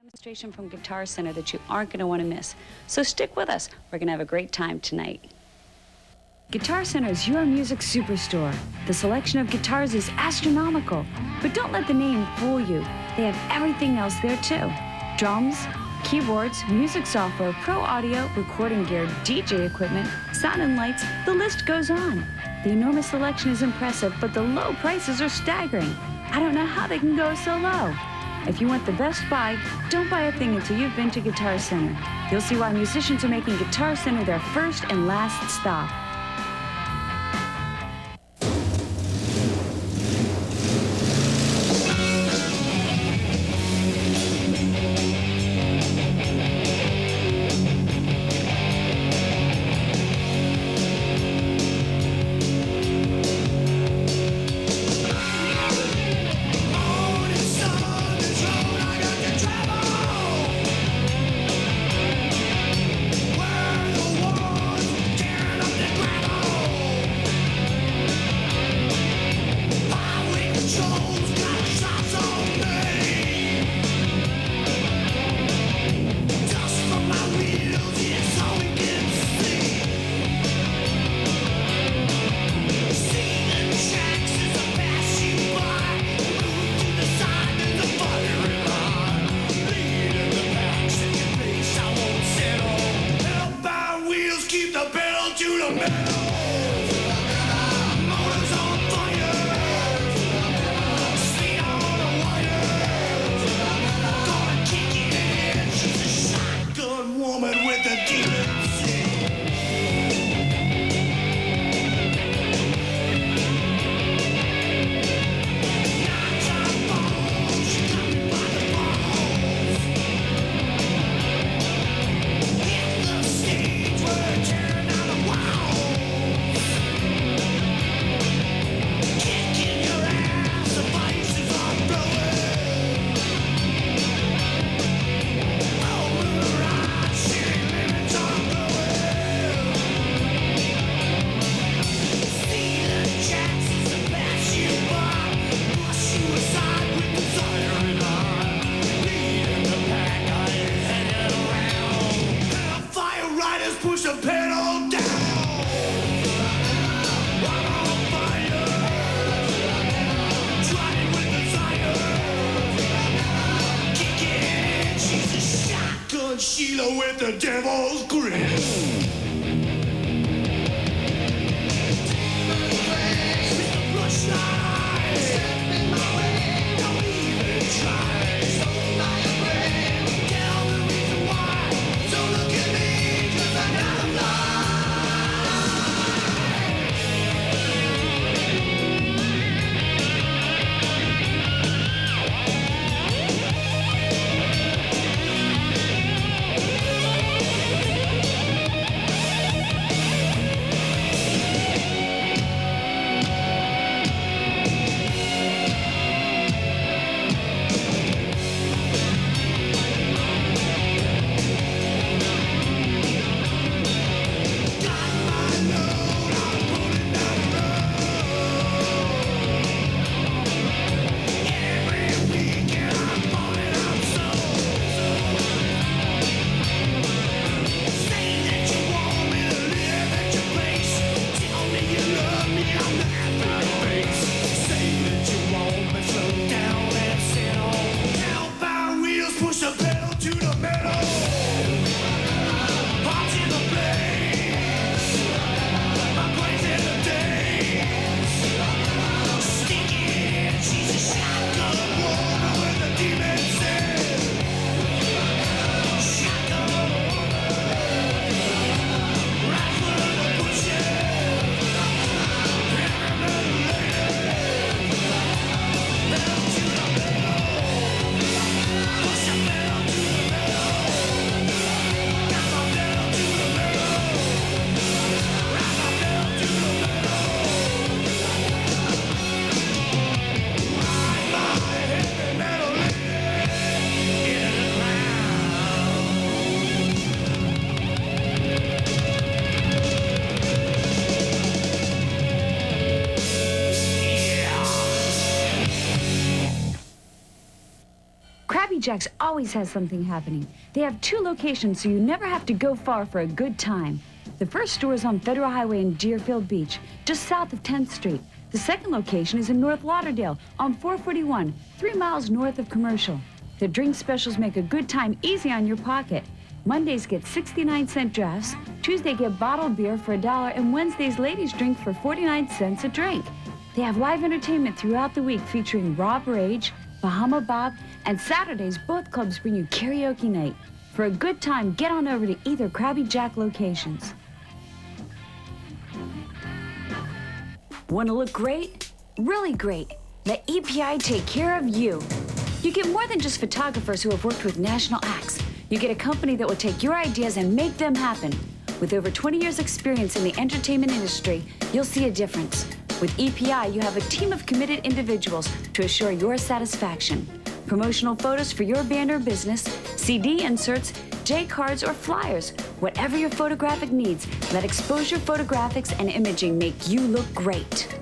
Demonstration from Guitar Center that you aren't going to want to miss. So stick with us. We're going to have a great time tonight. Guitar Center is your music superstore. The selection of guitars is astronomical, but don't let the name fool you. They have everything else there too. Drums, keyboards, music software, pro audio, recording gear, DJ equipment, sound and lights, the list goes on. The enormous selection is impressive, but the low prices are staggering. I don't know how they can go so low. If you want the best buy, don't buy a thing until you've been to Guitar Center. You'll see why musicians are making Guitar Center their first and last stop. With the devil's grin. Push a pedal Krabby Jack's always has something happening. They have 2 locations, so you never have to go far for a good time. The first store is on Federal Highway in Deerfield Beach, just south of 10th Street. The second location is in North Lauderdale on 441, 3 miles north of Commercial. The drink specials make a good time easy on your pocket. Mondays get 69-cent drafts, Tuesday get bottled beer for $1, and Wednesdays ladies drink for 49 cents a drink. They have live entertainment throughout the week featuring Rob Rage, Bahama Bob, and Saturdays both clubs bring you karaoke night. For a good time, get on over to either Krabby Jack locations. Want to look great? Really great. Let EPI take care of you. You get more than just photographers who have worked with national acts. You get a company that will take your ideas and make them happen. With over 20 years' experience in the entertainment industry, you'll see a difference. With EPI, you have a team of committed individuals to assure your satisfaction. Promotional photos for your band or business, CD inserts, J-cards, or flyers. Whatever your photographic needs, let Exposure Photographics and Imaging make you look great.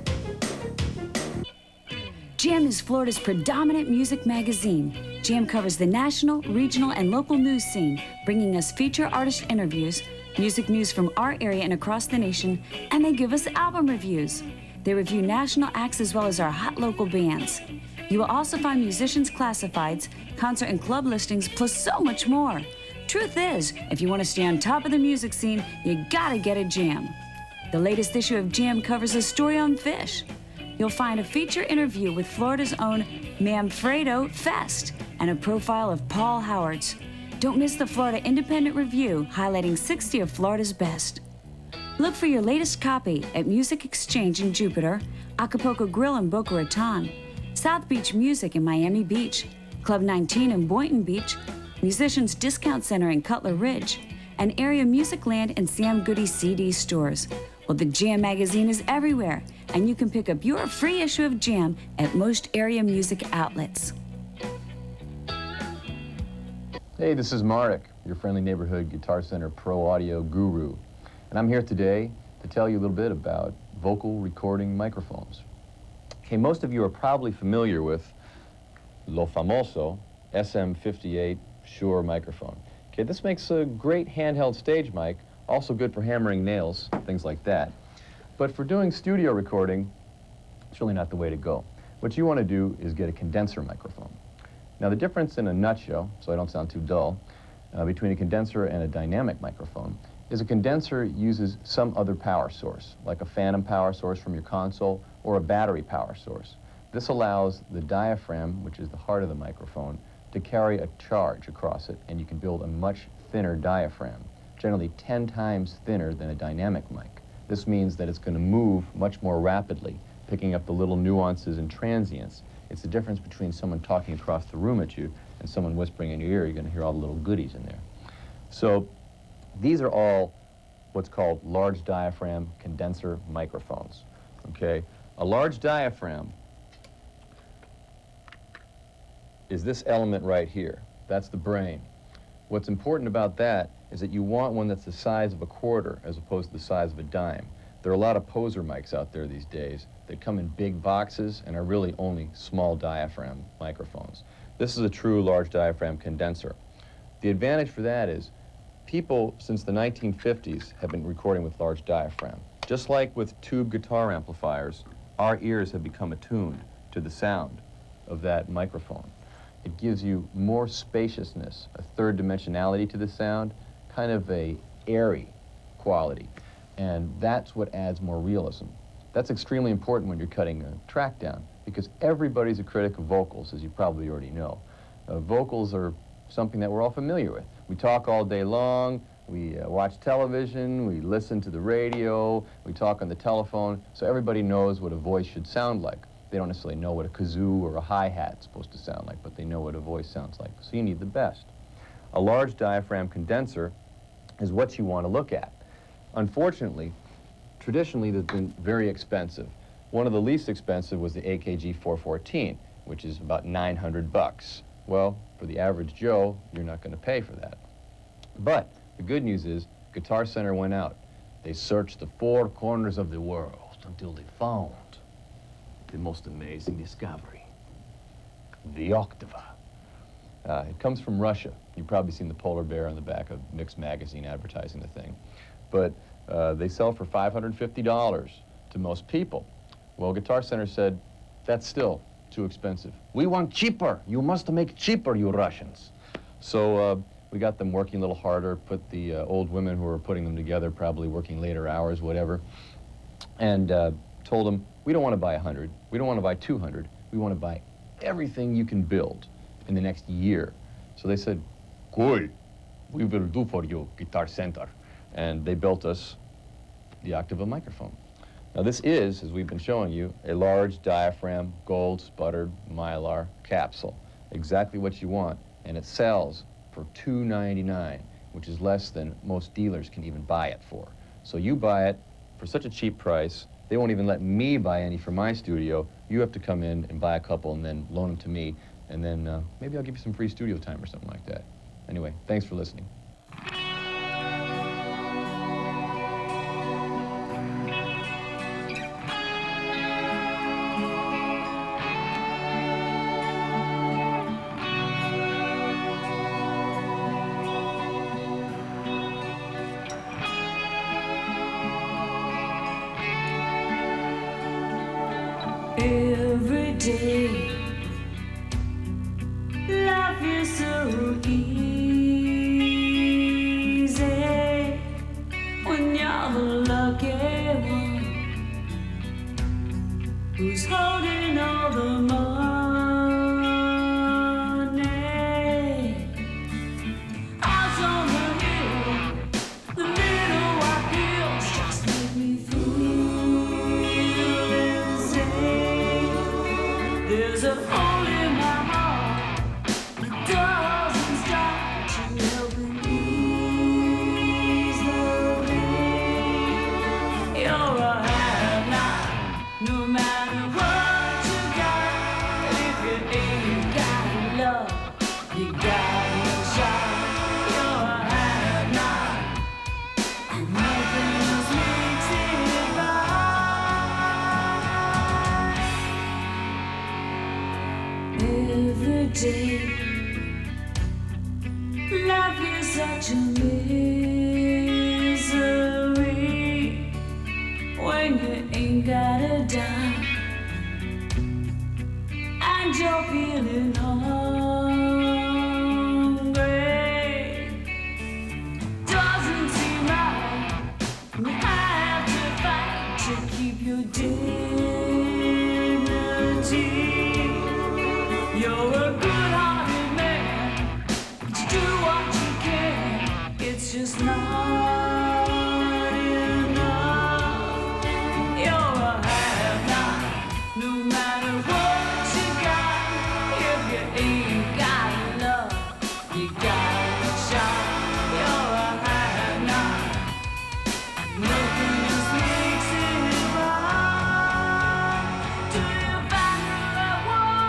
Jam is Florida's predominant music magazine. Jam covers the national, regional, and local news scene, bringing us feature artist interviews, music news from our area and across the nation, and they give us album reviews. They review national acts as well as our hot local bands. You will also find musicians' classifieds, concert and club listings, plus so much more. Truth is, if you want to stay on top of the music scene, you gotta get a Jam. The latest issue of Jam covers a story on fish. You'll find a feature interview with Florida's own Manfredo Fest and a profile of Paul Howards. Don't miss the Florida Independent Review, highlighting 60 of Florida's best. Look for your latest copy at Music Exchange in Jupiter, Acapulco Grill in Boca Raton, South Beach Music in Miami Beach, Club 19 in Boynton Beach, Musicians Discount Center in Cutler Ridge, and Area Music Land and Sam Goody CD stores. Well, the Jam magazine is everywhere, and you can pick up your free issue of Jam at most area music outlets. Hey, this is Marek, your friendly neighborhood Guitar Center Pro Audio guru. And I'm here today to tell you a little bit about vocal recording microphones. Okay, most of you are probably familiar with Lo Famoso SM58 Shure microphone. Okay, this makes a great handheld stage mic, also good for hammering nails, things like that. But for doing studio recording, it's really not the way to go. What you want to do is get a condenser microphone. Now the difference in a nutshell, so I don't sound too dull, between a condenser and a dynamic microphone is a condenser uses some other power source, like a phantom power source from your console or a battery power source. This allows the diaphragm, which is the heart of the microphone, to carry a charge across it, and you can build a much thinner diaphragm, generally 10 times thinner than a dynamic mic. This means that it's going to move much more rapidly, picking up the little nuances and transients. It's the difference between someone talking across the room at you and someone whispering in your ear. You're going to hear all the little goodies in there. So these are all what's called large diaphragm condenser microphones, okay? A large diaphragm is this element right here. That's the brain. What's important about that is that you want one that's the size of a quarter as opposed to the size of a dime. There are a lot of poser mics out there these days that come in big boxes and are really only small diaphragm microphones. This is a true large diaphragm condenser. The advantage for that is people since the 1950s have been recording with large diaphragm. Just like with tube guitar amplifiers, our ears have become attuned to the sound of that microphone. It gives you more spaciousness, a third dimensionality to the sound, kind of a airy quality. And that's what adds more realism. That's extremely important when you're cutting a track down, because everybody's a critic of vocals, as you probably already know. Vocals are something that we're all familiar with. We talk all day long, we watch television, we listen to the radio, we talk on the telephone, so everybody knows what a voice should sound like. They don't necessarily know what a kazoo or a hi-hat is supposed to sound like, but they know what a voice sounds like, so you need the best. A large diaphragm condenser is what you want to look at. Unfortunately, traditionally they've been very expensive. One of the least expensive was the AKG 414, which is about $900. Well, for the average Joe, you're not going to pay for that. But the good news is Guitar Center went out. They searched the four corners of the world until they found the most amazing discovery, the Octava. It comes from Russia. You've probably seen the polar bear on the back of Mix magazine advertising the thing. But they sell for $550 to most people. Well, Guitar Center said, that's still too expensive. We want cheaper. You must make cheaper, you Russians. So we got them working a little harder, put the old women who were putting them together, probably working later hours, whatever, and told them, we don't want to buy 100. We don't want to buy 200. We want to buy everything you can build in the next year. So they said, cool, we will do for you, Guitar Center. And they built us the Octava microphone. Now this is, as we've been showing you, a large diaphragm, gold sputtered Mylar capsule. Exactly what you want, and it sells for $2.99, which is less than most dealers can even buy it for. So you buy it for such a cheap price, they won't even let me buy any for my studio. You have to come in and buy a couple and then loan them to me, and then maybe I'll give you some free studio time or something like that. Anyway, thanks for listening. Every day, life is so easy when you're the lucky one who's holding all the money. Eyes on the hill, the little white hills just make me feel insane. There's a hole in my heart that doesn't stop to help me ease the pain. You're a have-not, no matter what you got. If you ain't got love, you got no shot. You're a have-not, and nothing else makes it right. Every day, life is such a misery when you ain't got a dime and you're feeling hungry. Doesn't seem right, you have to fight to keep your dignity. You're a good-hearted man, but you do what you can. It's just not enough. You're a have-not, no matter what you got. If you ain't got love, you got a shot. You're a have-not, nothing else makes it right. Do you find the right one?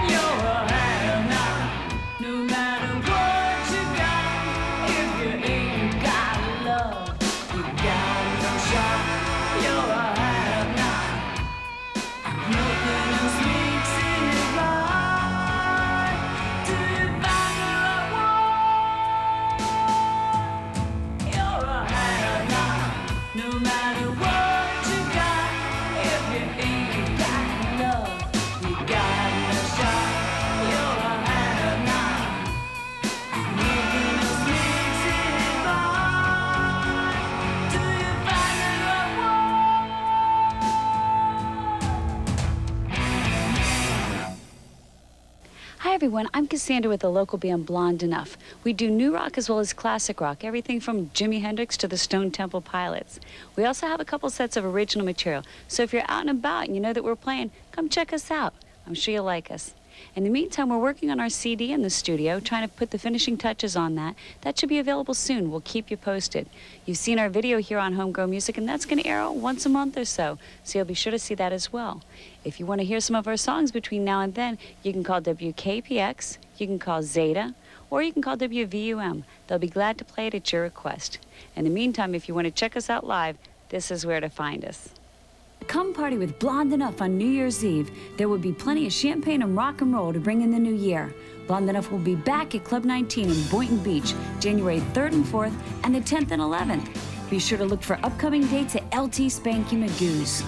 You're a have-not, no matter what you got. If you ain't got love, you got no shot. You're a have-not, nothing else makes it right. Do you find the right one? You're a have-not, no matter what you got. If you ain't got love, you got no shot. You're a have-not, nothing else makes it right. Do you find the right one? Hi everyone, I'm Cassandra with the local band Blonde Enuff. We do new rock as well as classic rock, everything from Jimi Hendrix to the Stone Temple Pilots. We also have a couple sets of original material, so if you're out and about and you know that we're playing, come check us out. I'm sure you'll like us. In the meantime, we're working on our CD in the studio, trying to put the finishing touches on that. That should be available soon. We'll keep you posted. You've seen our video here on Homegrown Music, and that's going to air once a month or so you'll be sure to see that as well. If you want to hear some of our songs between now and then, you can call WKPX, you can call ZETA, or you can call WVUM. They'll be glad to play it at your request. In the meantime, if you want to check us out live, this is where to find us. Come party with Blonde Enuff on New Year's Eve. There will be plenty of champagne and rock and roll to bring in the new year. Blonde Enuff will be back at Club 19 in Boynton Beach, January 3rd and 4th, and the 10th and 11th. Be sure to look for upcoming dates at LT Spanky Magoo's.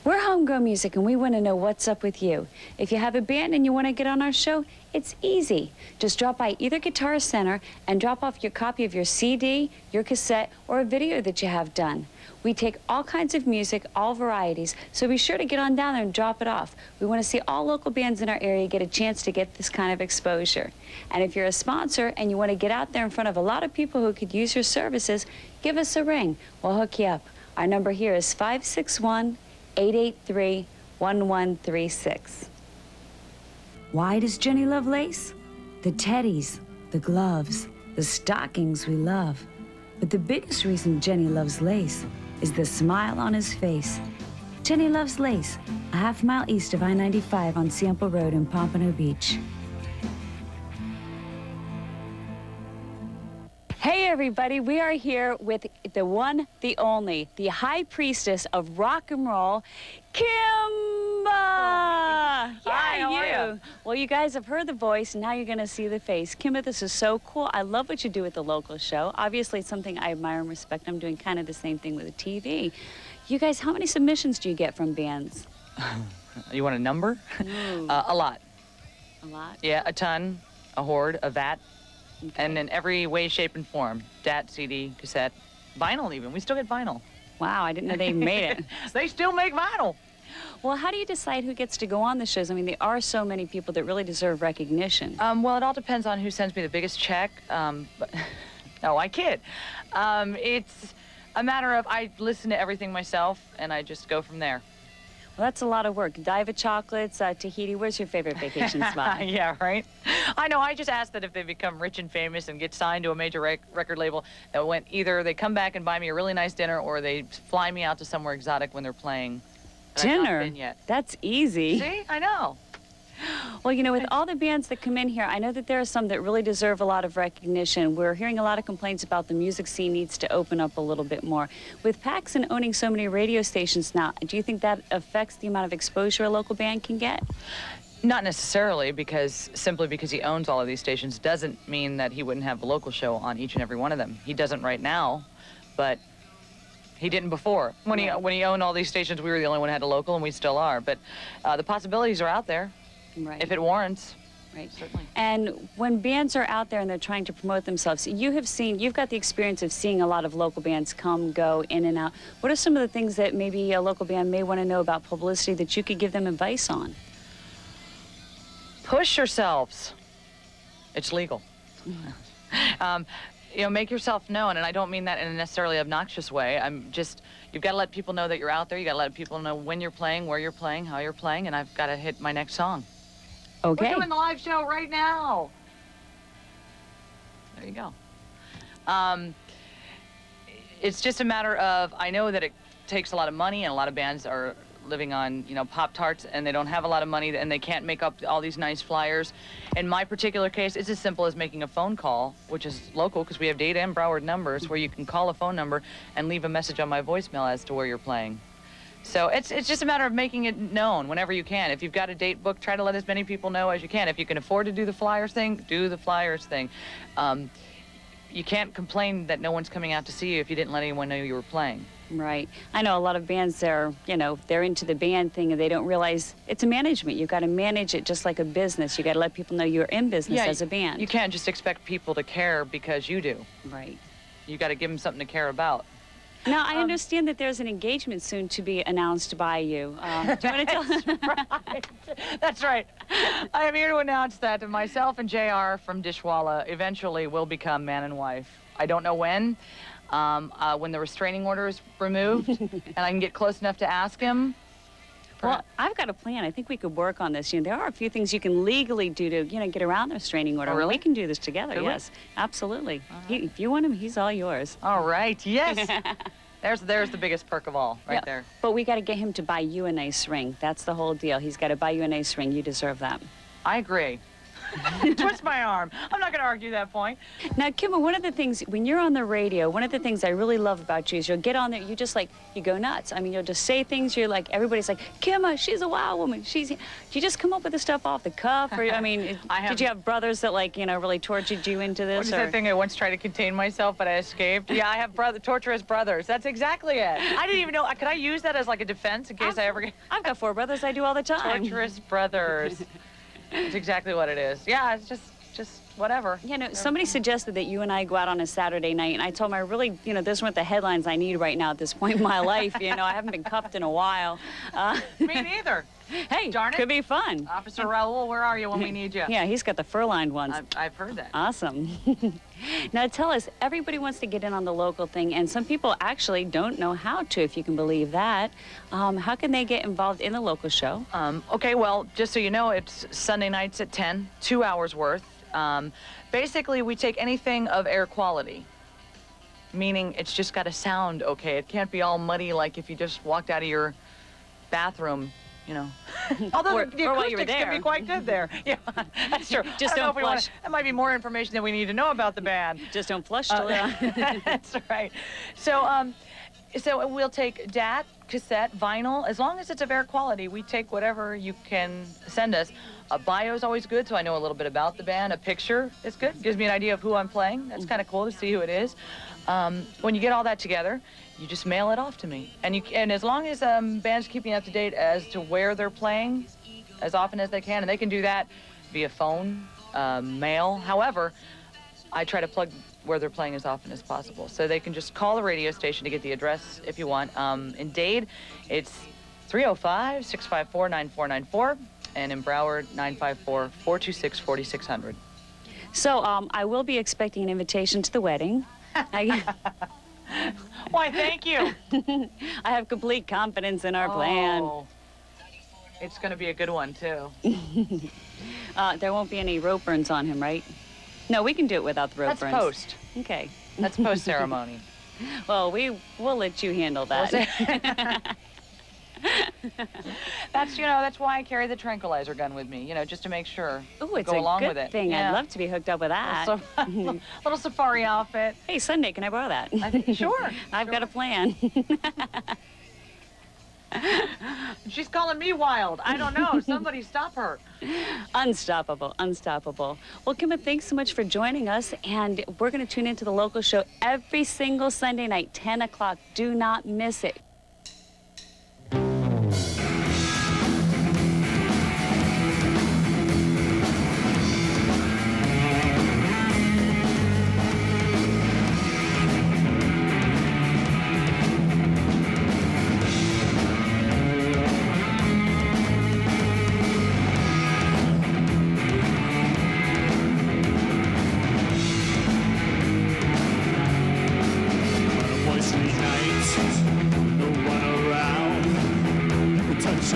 We're Homegrown Music, and we want to know what's up with you. If you have a band and you want to get on our show, it's easy. Just drop by either Guitar Center and drop off your copy of your CD, your cassette, or a video that you have done. We take all kinds of music, all varieties, so be sure to get on down there and drop it off. We want to see all local bands in our area get a chance to get this kind of exposure. And if you're a sponsor and you want to get out there in front of a lot of people who could use your services, give us a ring. We'll hook you up. Our number here is 561-883-1136. Why does Jenny love lace? The teddies, the gloves, the stockings we love. But the biggest reason Jenny loves lace is the smile on his face. Jenny loves lace, a half-mile east of I-95 on Sample Road in Pompano Beach. Hey everybody, we are here with the one, the only, the high priestess of rock and roll, KIMBA! Hi, how are you? Well, you guys have heard the voice, and now you're going to see the face. KIMBA, this is so cool. I love what you do with the local show. Obviously, it's something I admire and respect. I'm doing kind of the same thing with the TV. You guys, how many submissions do you get from bands? You want a number? A lot. A lot? Yeah, a ton, a horde, a vat, Okay. and in every way, shape, and form. DAT, CD, cassette, vinyl even. We still get vinyl. Wow, I didn't know they made it. They still make vinyl. Well, how do you decide who gets to go on the shows? I mean, there are so many people that really deserve recognition. Well, it all depends on who sends me the biggest check. But no, I kid. It's a matter of I listen to everything myself, and I just go from there. Well, that's a lot of work. Diva Chocolates, Tahiti. Where's your favorite vacation spot? Yeah, right? I know. I just ask that if they become rich and famous and get signed to a major record label, that when either they come back and buy me a really nice dinner or they fly me out to somewhere exotic when they're playing. And I've not Dinner? been yet. That's easy. See? I know. Well, you know, with all the bands that come in here, I know that there are some that really deserve a lot of recognition. We're hearing a lot of complaints about the music scene needs to open up a little bit more. With Paxson owning so many radio stations now, do you think that affects the amount of exposure a local band can get? Not necessarily, simply because he owns all of these stations doesn't mean that he wouldn't have a local show on each and every one of them. He doesn't right now, but he didn't before. When he owned all these stations, we were the only one who had a local, and we still are. But the possibilities are out there. Right. If it warrants. Right. Certainly. And when bands are out there and they're trying to promote themselves, you've got the experience of seeing a lot of local bands come, go, in and out. What are some of the things that maybe a local band may want to know about publicity that you could give them advice on? Push yourselves. It's legal. You know, make yourself known, and I don't mean that in a necessarily obnoxious way. You've got to let people know that you're out there. You've got to let people know when you're playing, where you're playing, how you're playing, and I've got to hit my next song. Okay. We're doing the live show right now. There you go. It's just a matter of, I know that it takes a lot of money, and a lot of bands are living on, you know, Pop-Tarts, and they don't have a lot of money, and they can't make up all these nice flyers. In my particular case, it's as simple as making a phone call, which is local, because we have Data and Broward numbers, where you can call a phone number and leave a message on my voicemail as to where you're playing. So it's just a matter of making it known whenever you can. If you've got a date book, try to let as many people know as you can. If you can afford to do the flyers thing, do the flyers thing. You can't complain that no one's coming out to see you if you didn't let anyone know you were playing. Right. I know a lot of bands, they're into the band thing and they don't realize it's a management. You've got to manage it just like a business. You've got to let people know you're in business as a band. You can't just expect people to care because you do. Right. You got to give them something to care about. Now, I understand that there's an engagement soon to be announced by you. Do you want to tell Right. That's right. I am here to announce that myself and JR from Dishwalla eventually will become man and wife. I don't know when the restraining order is removed, and I can get close enough to ask him. Well, I've got a plan. I think we could work on this. You know, there are a few things you can legally do to, you know, get around the restraining order. Oh, really? We can do this together. Could we? Yes, absolutely. If you want him, he's all yours. All right. Yes. There's the biggest perk of all, right Yeah, there. But we got to get him to buy you a nice ring. That's the whole deal. He's got to buy you a nice ring. You deserve that. I agree. Twist my arm. I'm not going to argue that point. Now, Kimba, one of the things, when you're on the radio, one of the things I really love about you is you'll get on there, you just like, you go nuts. I mean, you'll just say things, you're like, everybody's like, Kimba, she's a wild woman. Do you just come up with the stuff off the cuff? Or, I mean, did you have brothers that, like, you know, really tortured you into this? What's that thing I once tried to contain myself, but I escaped? Yeah, I have torturous brothers. That's exactly it. I didn't even know. Could I use that as, like, a defense in case I ever get... I've got 4 brothers. I do all the time. Torturous brothers. That's exactly what it is. Yeah, it's just whatever. You know, somebody suggested that you and I go out on a Saturday night, and I told them I really, you know, those weren't the headlines I need right now at this point in my life. You know, I haven't been cuffed in a while. Me neither. Hey, darn it. Could be fun. Officer Raoul, where are you when we need you? Yeah, he's got the fur-lined ones. I've heard that. Awesome. Now tell us, everybody wants to get in on the local thing, and some people actually don't know how to, if you can believe that. How can they get involved in the local show? Okay, well, just so you know, it's Sunday nights at 10, 2 hours worth. Basically, we take anything of air quality, meaning it's just got to sound okay. It can't be all muddy like if you just walked out of your bathroom, you know. Although the acoustics can be quite good there. Yeah, that's true. Just don't flush. That might be more information than we need to know about the band. Just don't flush till That's right. So, so we'll take DAT, cassette, vinyl. As long as it's of air quality, we take whatever you can send us. A bio is always good, so I know a little bit about the band. A picture is good. Gives me an idea of who I'm playing. That's kind of cool to see who it is. When you get all that together, you just mail it off to me. And as long as bands keep me up to date as to where they're playing as often as they can, and they can do that via phone, mail. However, I try to plug where they're playing as often as possible. So they can just call the radio station to get the address if you want. In Dade, it's 305-654-9494, and in Broward, 954-426-4600. So I will be expecting an invitation to the wedding. Why, thank you. I have complete confidence in our plan. It's going to be a good one, too. There won't be any rope burns on him, right? No, we can do it without the rope burns. That's post. Okay. That's post-ceremony. Well, we'll let you handle that. That's why I carry the tranquilizer gun with me, just to make sure. Ooh, it's go a along good with it. thing. Yeah. I'd love to be hooked up with that. Little safari outfit. Hey, Sunday, can I borrow that? Sure. I've got a plan. She's calling me wild. I don't know. Somebody stop her. Unstoppable, unstoppable. Well, Kimba, thanks so much for joining us, and we're going to tune into the local show every single Sunday night, 10 o'clock. Do not miss it.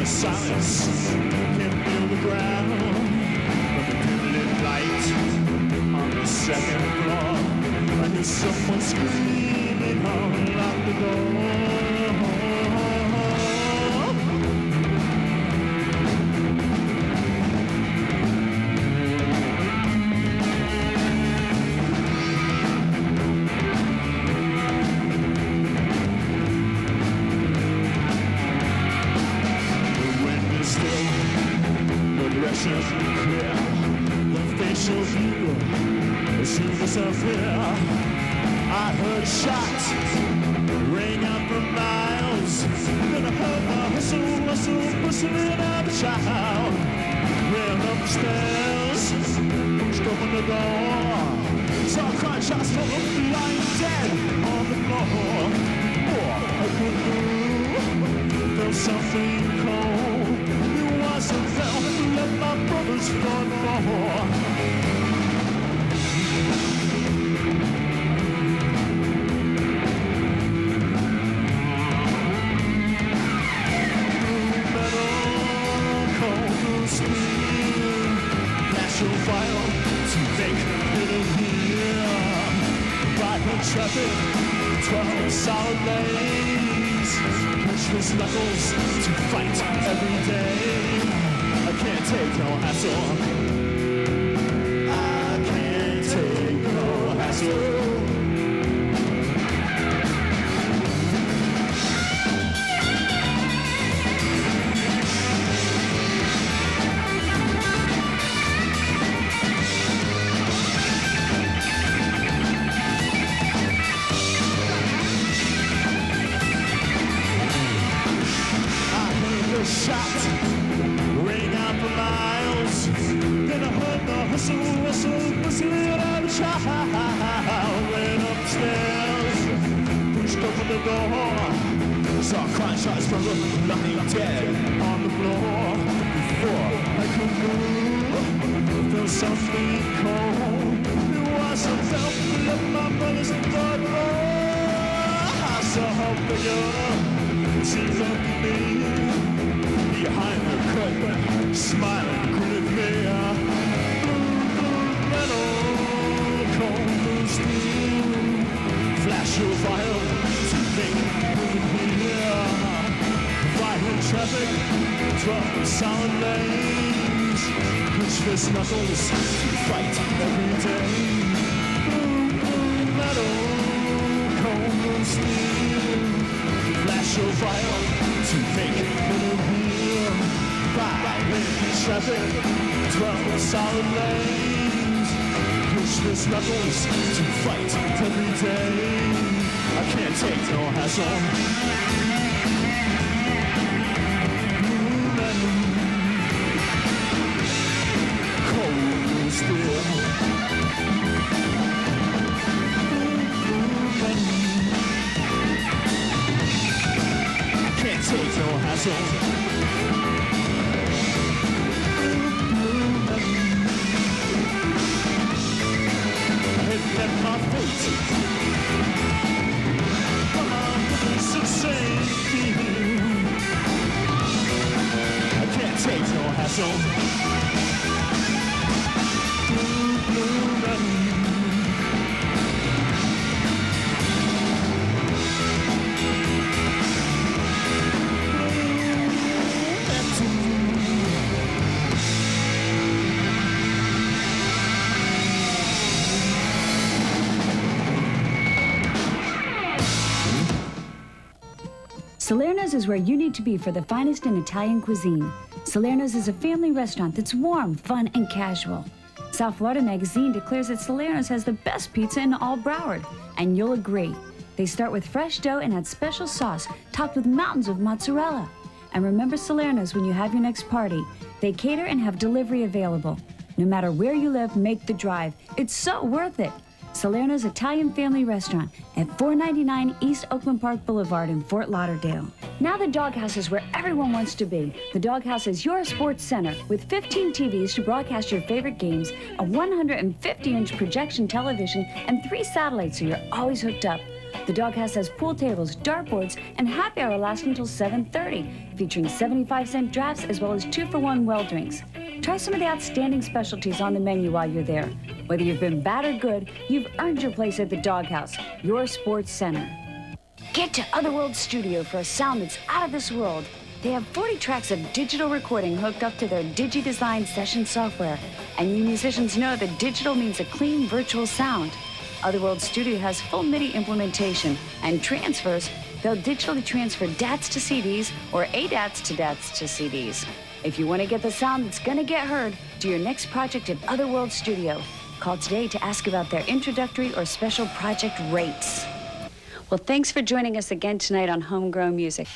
Silence can feel the ground from the dimly light on the second floor. I hear someone screaming, unlock the door. Clear, the facial view as soon as I fear. I heard shots ring out for miles. Then I heard the hustle, whistling of a child. Ran up the stairs, pushed open the door. Saw gunshots from a lying dead on the floor. I could move, felt something cold. Let my brothers run more. Metal traffic, 12 solid lanes. Push his knuckles to fight every day. I can't take no hassle. I can't take no hassle. Shot, ring out for miles. Then I heard the whistle, whistle, whistle of a child. Went upstairs, pushed open the door. Saw a crime shot struggle, lying dead on the floor. Before I could move, felt something cold. It was a belt of my brother's blood roll. I saw her figure, she looked at me. Behind the curtain, smiling cool at me. Blue metal, cold blue steel. Flash of fire to think moving here. Violent traffic, 12 solid lanes. Push his knuckles to fight every day. Blue metal, cold blue steel. Flash of fire to think moving here. Violent traffic, 12 solid lanes. Push his knuckles to fight every day. I can't take no hassle. Cold steel. Can't take no hassle. At my feet, come on, it's insane. I can't take no hassle. Blue button. Salerno's is where you need to be for the finest in Italian cuisine. Salerno's is a family restaurant that's warm, fun, and casual. South Florida Magazine declares that Salerno's has the best pizza in all Broward, and you'll agree. They start with fresh dough and add special sauce topped with mountains of mozzarella. And remember Salerno's when you have your next party. They cater and have delivery available. No matter where you live, make the drive. It's so worth it. Salerno's Italian Family Restaurant at 499 East Oakland Park Boulevard in Fort Lauderdale. Now the Doghouse is where everyone wants to be. The Doghouse is your sports center with 15 TVs to broadcast your favorite games, a 150-inch projection television, and 3 satellites so you're always hooked up. The Doghouse has pool tables, dartboards, and happy hour lasting until 7:30, featuring 75-cent drafts as well as 2-for-1 well drinks. Try some of the outstanding specialties on the menu while you're there. Whether you've been bad or good, you've earned your place at the Doghouse, your sports center. Get to Otherworld Studio for a sound that's out of this world. They have 40 tracks of digital recording hooked up to their DigiDesign session software. And you musicians know that digital means a clean virtual sound. Otherworld Studio has full MIDI implementation and transfers. They'll digitally transfer DATs to CDs or ADATs to DATs to CDs. If you want to get the sound that's going to get heard, do your next project at Otherworld Studio. Call today to ask about their introductory or special project rates. Well, thanks for joining us again tonight on Homegrown Music.